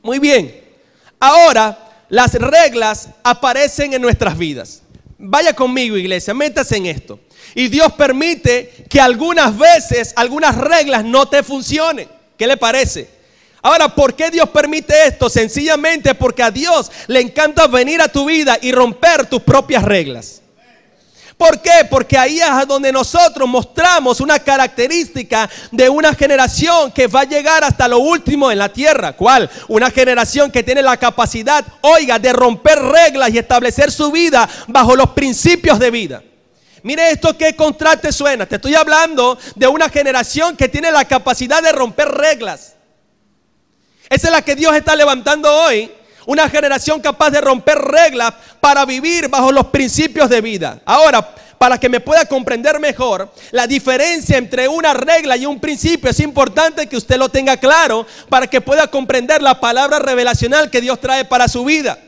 Muy bien. Ahora, las reglas aparecen en nuestras vidas. Vaya conmigo, iglesia, métase en esto. Y Dios permite que algunas veces, algunas reglas no te funcionen. ¿Qué le parece? Ahora, ¿por qué Dios permite esto? Sencillamente porque a Dios le encanta venir a tu vida y romper tus propias reglas. ¿Por qué? Porque ahí es donde nosotros mostramos una característica de una generación que va a llegar hasta lo último en la tierra. ¿Cuál? Una generación que tiene la capacidad, oiga, de romper reglas y establecer su vida bajo los principios de vida. Mire esto, qué contraste suena. Te estoy hablando de una generación que tiene la capacidad de romper reglas. Esa es la que Dios está levantando hoy. Una generación capaz de romper reglas para vivir bajo los principios de vida. Ahora, para que me pueda comprender mejor, la diferencia entre una regla y un principio es importante que usted lo tenga claro para que pueda comprender la palabra revelacional que Dios trae para su vida.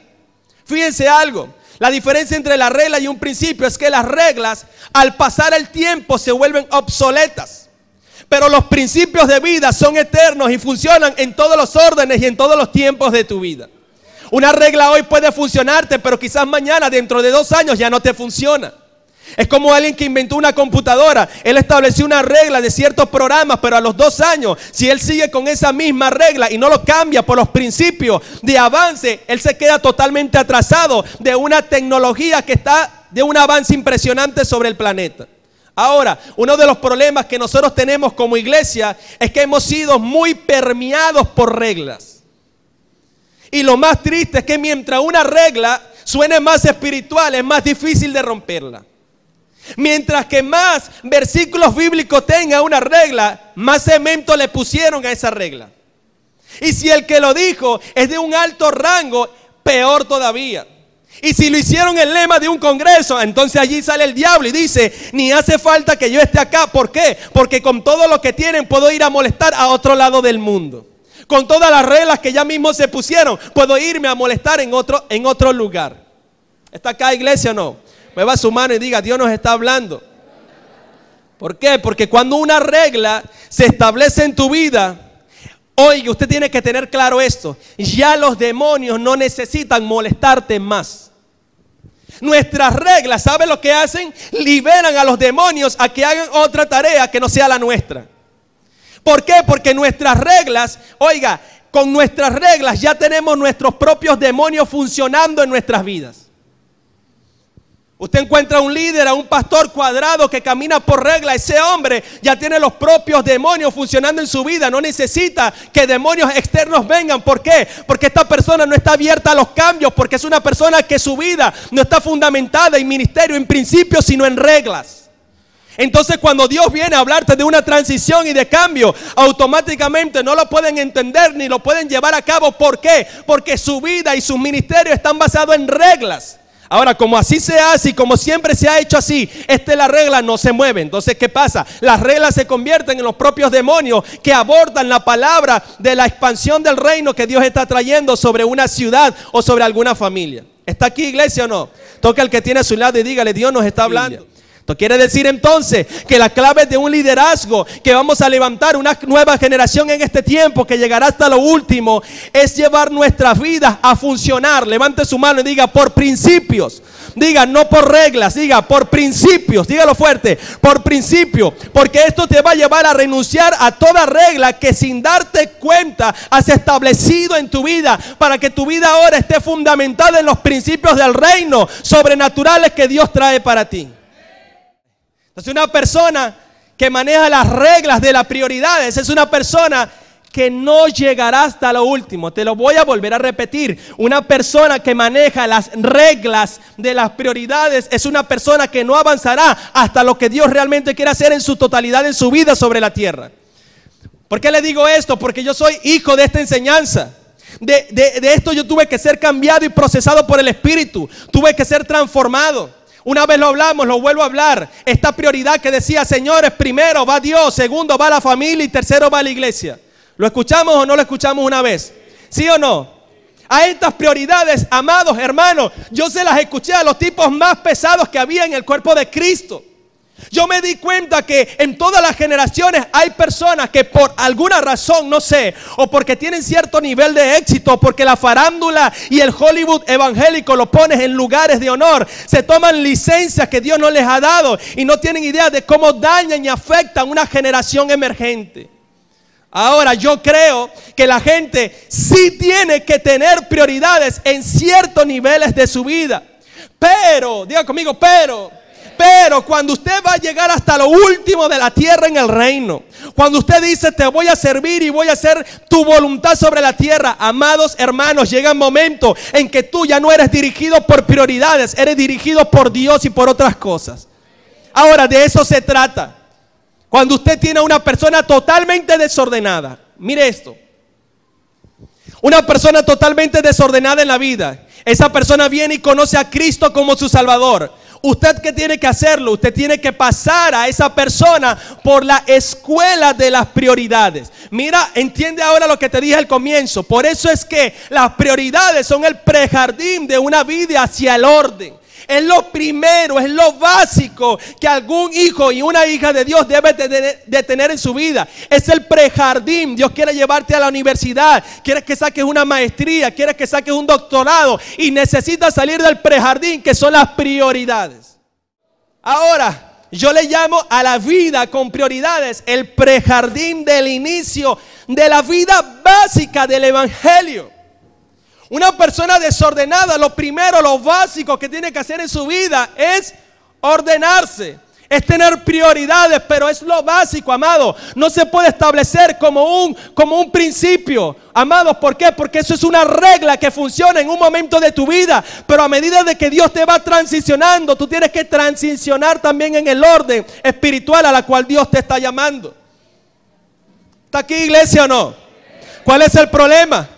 Fíjense algo, la diferencia entre la regla y un principio es que las reglas al pasar el tiempo se vuelven obsoletas. Pero los principios de vida son eternos y funcionan en todos los órdenes y en todos los tiempos de tu vida. Una regla hoy puede funcionarte, pero quizás mañana, dentro de 2 años, ya no te funciona. Es como alguien que inventó una computadora. Él estableció una regla de ciertos programas, pero a los 2 años, si él sigue con esa misma regla y no lo cambia por los principios de avance, él se queda totalmente atrasado de una tecnología que está de un avance impresionante sobre el planeta. Ahora, uno de los problemas que nosotros tenemos como iglesia es que hemos sido muy permeados por reglas. Y lo más triste es que mientras una regla suene más espiritual, es más difícil de romperla. Mientras que más versículos bíblicos tenga una regla, más cemento le pusieron a esa regla. Y si el que lo dijo es de un alto rango, peor todavía. Y si lo hicieron el lema de un congreso, entonces allí sale el diablo y dice, ni hace falta que yo esté acá. ¿Por qué? Porque con todo lo que tienen puedo ir a molestar a otro lado del mundo. Con todas las reglas que ya mismo se pusieron, puedo irme a molestar en otro lugar. ¿Está acá, iglesia, o no? Mueva su mano y diga, Dios nos está hablando. ¿Por qué? Porque cuando una regla se establece en tu vida, oiga, usted tiene que tener claro esto. Ya los demonios no necesitan molestarte más. Nuestras reglas, ¿sabe lo que hacen? Liberan a los demonios a que hagan otra tarea que no sea la nuestra. ¿Por qué? Porque nuestras reglas, oiga, con nuestras reglas ya tenemos nuestros propios demonios funcionando en nuestras vidas. Usted encuentra a un líder, a un pastor cuadrado que camina por regla. Ese hombre ya tiene los propios demonios funcionando en su vida. No necesita que demonios externos vengan. ¿Por qué? Porque esta persona no está abierta a los cambios. Porque es una persona que su vida no está fundamentada en ministerio, en principios, sino en reglas. Entonces cuando Dios viene a hablarte de una transición y de cambio, automáticamente no lo pueden entender ni lo pueden llevar a cabo. ¿Por qué? Porque su vida y sus ministerios están basados en reglas. Ahora, como así se hace y como siempre se ha hecho así, la regla no se mueve. Entonces, ¿qué pasa? Las reglas se convierten en los propios demonios que abordan la palabra de la expansión del reino que Dios está trayendo sobre una ciudad o sobre alguna familia. ¿Está aquí, iglesia, o no? Toca al que tiene a su lado y dígale, Dios nos está hablando. Esto quiere decir entonces que la clave de un liderazgo, que vamos a levantar una nueva generación en este tiempo que llegará hasta lo último, es llevar nuestras vidas a funcionar. Levante su mano y diga, por principios. Diga, no por reglas, diga, por principios. Dígalo fuerte, por principio. Porque esto te va a llevar a renunciar a toda regla que sin darte cuenta has establecido en tu vida, para que tu vida ahora esté fundamentada en los principios del reino sobrenaturales que Dios trae para ti. Entonces una persona que maneja las reglas de las prioridades es una persona que no llegará hasta lo último. Te lo voy a volver a repetir. Una persona que maneja las reglas de las prioridades es una persona que no avanzará hasta lo que Dios realmente quiere hacer en su totalidad en su vida sobre la tierra. ¿Por qué le digo esto? Porque yo soy hijo de esta enseñanza. De esto yo tuve que ser cambiado y procesado por el Espíritu. Tuve que ser transformado. Una vez lo hablamos, lo vuelvo a hablar. Esta prioridad que decía, señores, primero va Dios, segundo va la familia y tercero va la iglesia. ¿Lo escuchamos o no lo escuchamos una vez? ¿Sí o no? A estas prioridades, amados hermanos, yo se las escuché a los tipos más pesados que había en el cuerpo de Cristo. Yo me di cuenta que en todas las generaciones hay personas que por alguna razón, no sé, o porque tienen cierto nivel de éxito, porque la farándula y el Hollywood evangélico lo pones en lugares de honor, se toman licencias que Dios no les ha dado y no tienen idea de cómo dañan y afectan una generación emergente. Ahora, yo creo que la gente sí tiene que tener prioridades en ciertos niveles de su vida. Pero, diga conmigo, pero cuando usted va a llegar hasta lo último de la tierra en el reino, cuando usted dice te voy a servir y voy a hacer tu voluntad sobre la tierra, amados hermanos, llega un momento en que tú ya no eres dirigido por prioridades, eres dirigido por Dios y por otras cosas. Ahora, de eso se trata. Cuando usted tiene a una persona totalmente desordenada, mire esto, una persona totalmente desordenada en la vida, esa persona viene y conoce a Cristo como su Salvador. ¿Usted qué tiene que hacerlo? Usted tiene que pasar a esa persona por la escuela de las prioridades. Mira, entiende ahora lo que te dije al comienzo. Por eso es que las prioridades son el prejardín de una vida hacia el orden. Es lo primero, es lo básico que algún hijo y una hija de Dios debe de tener en su vida. Es el prejardín. Dios quiere llevarte a la universidad, quiere que saques una maestría, quiere que saques un doctorado y necesitas salir del prejardín, que son las prioridades. Ahora, yo le llamo a la vida con prioridades el prejardín del inicio de la vida básica del evangelio. Una persona desordenada, lo primero, lo básico que tiene que hacer en su vida es ordenarse, es tener prioridades, pero es lo básico, amado. No se puede establecer como un principio, amados. ¿Por qué? Porque eso es una regla que funciona en un momento de tu vida, pero a medida de que Dios te va transicionando, tú tienes que transicionar también en el orden espiritual a la cual Dios te está llamando. ¿Está aquí, iglesia, o no? ¿Cuál es el problema?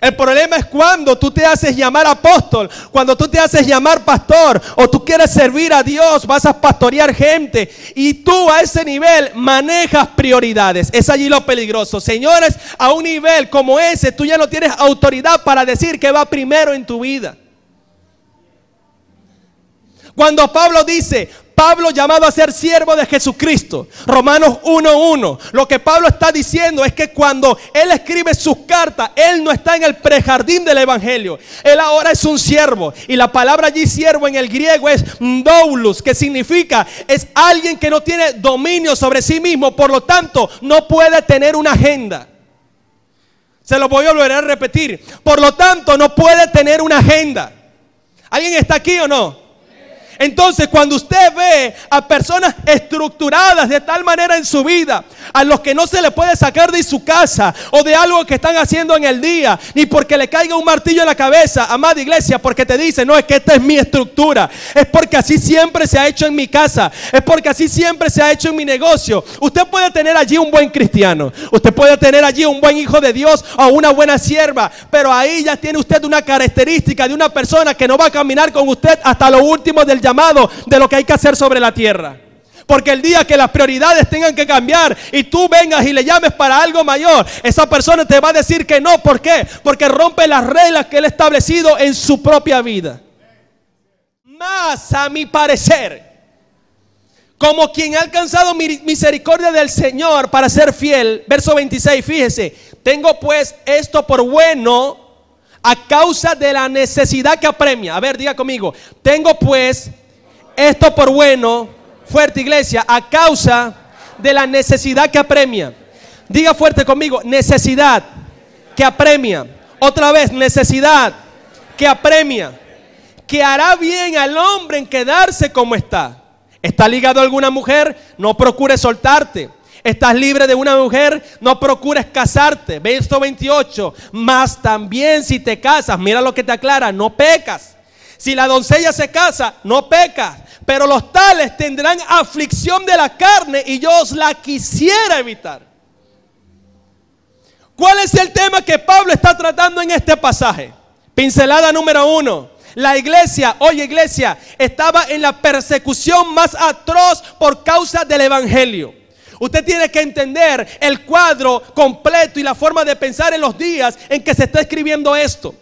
El problema es cuando tú te haces llamar apóstol, cuando tú te haces llamar pastor, o tú quieres servir a Dios, vas a pastorear gente y tú a ese nivel manejas prioridades. Es allí lo peligroso. Señores, a un nivel como ese tú ya no tienes autoridad para decir que va primero en tu vida. Cuando Pablo dice, Pablo llamado a ser siervo de Jesucristo, Romanos 1:1, lo que Pablo está diciendo es que cuando él escribe sus cartas, él no está en el prejardín del evangelio, él ahora es un siervo, y la palabra allí siervo en el griego es doulos, que significa es alguien que no tiene dominio sobre sí mismo, por lo tanto no puede tener una agenda. Se lo voy a volver a repetir, por lo tanto no puede tener una agenda. ¿Alguien está aquí o no? Entonces, cuando usted ve a personas estructuradas de tal manera en su vida, a los que no se le puede sacar de su casa o de algo que están haciendo en el día, ni porque le caiga un martillo en la cabeza, amada iglesia, porque te dice, no, es que esta es mi estructura, es porque así siempre se ha hecho en mi casa, es porque así siempre se ha hecho en mi negocio. Usted puede tener allí un buen cristiano, usted puede tener allí un buen hijo de Dios o una buena sierva, pero ahí ya tiene usted una característica de una persona que no va a caminar con usted hasta lo último del llamado de lo que hay que hacer sobre la tierra. Porque el día que las prioridades tengan que cambiar y tú vengas y le llames para algo mayor, esa persona te va a decir que no. ¿Por qué? Porque rompe las reglas que él ha establecido en su propia vida. Más a mi parecer, como quien ha alcanzado misericordia del Señor para ser fiel, verso 26, fíjese, tengo pues esto por bueno a causa de la necesidad que apremia. A ver, diga conmigo, tengo pues esto por bueno, fuerte iglesia, a causa de la necesidad que apremia. Diga fuerte conmigo, necesidad que apremia. Otra vez, necesidad que apremia. Que hará bien al hombre en quedarse como está. ¿Está ligado a alguna mujer? No procures soltarte. ¿Estás libre de una mujer? No procures casarte. Verso 28. Mas también si te casas, mira lo que te aclara, no pecas. Si la doncella se casa, no pecas. Pero los tales tendrán aflicción de la carne y yo os la quisiera evitar. ¿Cuál es el tema que Pablo está tratando en este pasaje? Pincelada número 1. La iglesia, oye iglesia, estaba en la persecución más atroz por causa del evangelio. Usted tiene que entender el cuadro completo y la forma de pensar en los días en que se está escribiendo esto.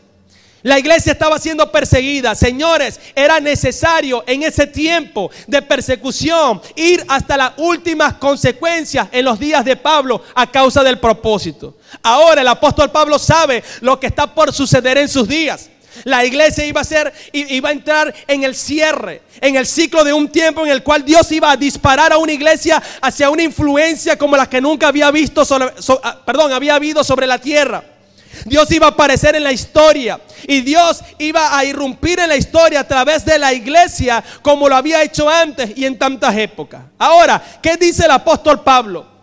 La iglesia estaba siendo perseguida. Señores, era necesario en ese tiempo de persecución ir hasta las últimas consecuencias en los días de Pablo a causa del propósito. Ahora el apóstol Pablo sabe lo que está por suceder en sus días. La iglesia iba a entrar en el cierre, en el ciclo de un tiempo en el cual Dios iba a disparar a una iglesia hacia una influencia como la que nunca había habido sobre la tierra. Dios iba a aparecer en la historia y Dios iba a irrumpir en la historia a través de la iglesia como lo había hecho antes y en tantas épocas. Ahora, ¿qué dice el apóstol Pablo?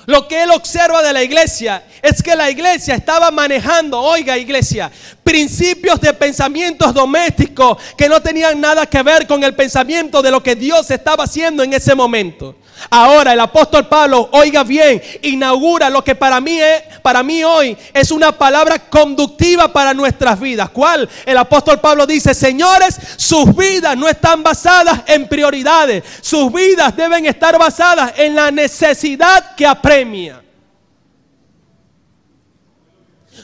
Lo que él observa de la iglesia es que la iglesia estaba manejando, oiga iglesia, principios de pensamientos domésticos que no tenían nada que ver con el pensamiento de lo que Dios estaba haciendo en ese momento. Ahora el apóstol Pablo, oiga bien, inaugura lo que para mí hoy es una palabra conductiva para nuestras vidas. ¿Cuál? El apóstol Pablo dice: señores, sus vidas no están basadas en prioridades. Sus vidas deben estar basadas en la necesidad que apremia.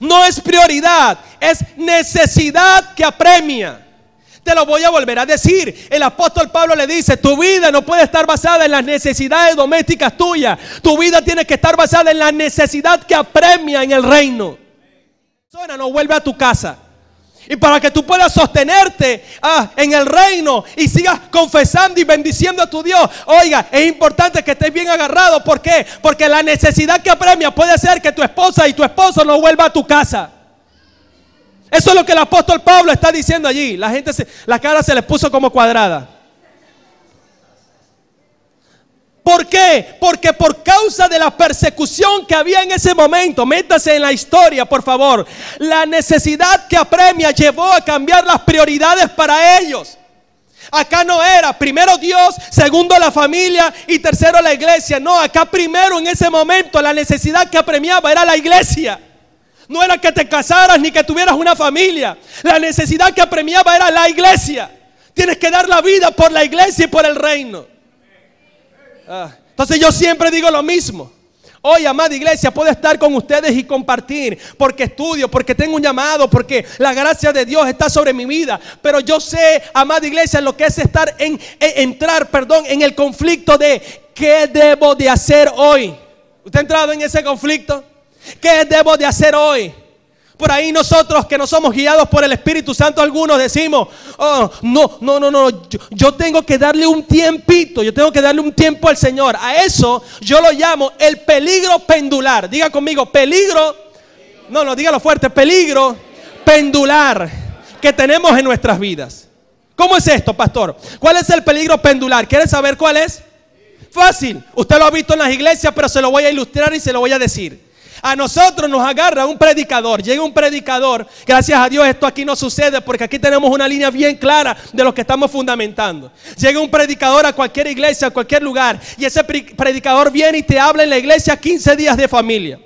No es prioridad, es necesidad que apremia. Te lo voy a volver a decir. El apóstol Pablo le dice: tu vida no puede estar basada en las necesidades domésticas tuyas. Tu vida tiene que estar basada en la necesidad que apremia en el reino. La persona no vuelve a tu casa. Y para que tú puedas sostenerte en el reino y sigas confesando y bendiciendo a tu Dios, oiga, es importante que estés bien agarrado. ¿Por qué? Porque la necesidad que apremia puede ser que tu esposa y tu esposo no vuelvan a tu casa. Eso es lo que el apóstol Pablo está diciendo allí. La cara se les puso como cuadrada. ¿Por qué? Porque por causa de la persecución que había en ese momento, métase en la historia, por favor. La necesidad que apremia llevó a cambiar las prioridades para ellos. Acá no era primero Dios, segundo la familia y tercero la iglesia. No, acá primero en ese momento la necesidad que apremiaba era la iglesia. No era que te casaras ni que tuvieras una familia. La necesidad que apremiaba era la iglesia. Tienes que dar la vida por la iglesia y por el reino. Entonces yo siempre digo lo mismo. Hoy, amada iglesia, puedo estar con ustedes y compartir porque estudio, porque tengo un llamado, porque la gracia de Dios está sobre mi vida. Pero yo sé, amada iglesia, lo que es entrar en el conflicto de ¿qué debo de hacer hoy? ¿Usted ha entrado en ese conflicto? ¿Qué debo de hacer hoy? Por ahí nosotros que no somos guiados por el Espíritu Santo, algunos decimos: yo tengo que darle un tiempito, yo tengo que darle un tiempo al Señor. A eso yo lo llamo el peligro pendular. Diga conmigo, peligro, dígalo fuerte, peligro pendular que tenemos en nuestras vidas. ¿Cómo es esto, pastor? ¿Cuál es el peligro pendular? ¿Quiere saber cuál es? Fácil, usted lo ha visto en las iglesias, pero se lo voy a ilustrar y se lo voy a decir. A nosotros nos agarra un predicador, llega un predicador, gracias a Dios esto aquí no sucede porque aquí tenemos una línea bien clara de lo que estamos fundamentando. Llega un predicador a cualquier iglesia, a cualquier lugar, y ese predicador viene y te habla en la iglesia 15 días de familia.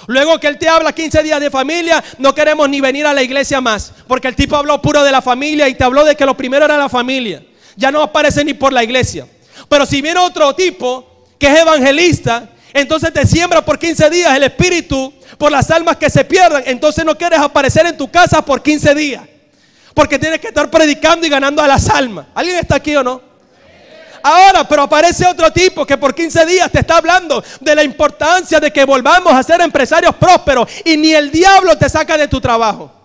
Luego que él te habla 15 días de familia, no queremos ni venir a la iglesia más, porque el tipo habló puro de la familia y te habló de que lo primero era la familia. Ya no aparece ni por la iglesia. Pero si viene otro tipo que es evangelista, entonces te siembra por 15 días el espíritu por las almas que se pierdan. Entonces no quieres aparecer en tu casa por 15 días, porque tienes que estar predicando y ganando a las almas. ¿Alguien está aquí o no? Ahora, pero aparece otro tipo que por 15 días te está hablando de la importancia de que volvamos a ser empresarios prósperos, y ni el diablo te saca de tu trabajo.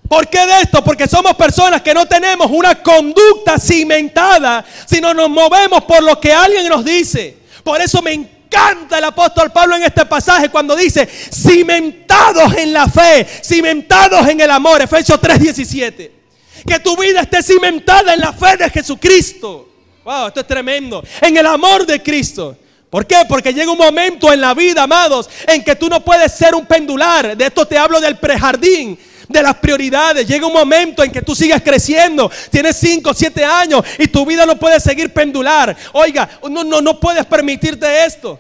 ¿Por qué de esto? Porque somos personas que no tenemos una conducta cimentada, sino nos movemos por lo que alguien nos dice. Por eso me encanta el apóstol Pablo en este pasaje cuando dice: cimentados en la fe, cimentados en el amor. Efesios 3:17. Que tu vida esté cimentada en la fe de Jesucristo. Wow, esto es tremendo. En el amor de Cristo. ¿Por qué? Porque llega un momento en la vida, amados, en que tú no puedes ser un pendular. De esto te hablo del prejardín, de las prioridades. Llega un momento en que tú sigues creciendo, tienes 5, 7 años y tu vida no puede seguir pendular. Oiga, no puedes permitirte esto.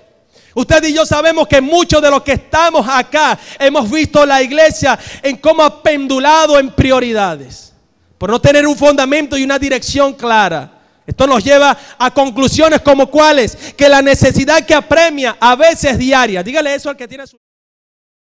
Usted y yo sabemos que muchos de los que estamos acá hemos visto la iglesia en cómo ha pendulado en prioridades, por no tener un fundamento y una dirección clara. Esto nos lleva a conclusiones como cuáles: que la necesidad que apremia a veces diaria. Dígale eso al que tiene su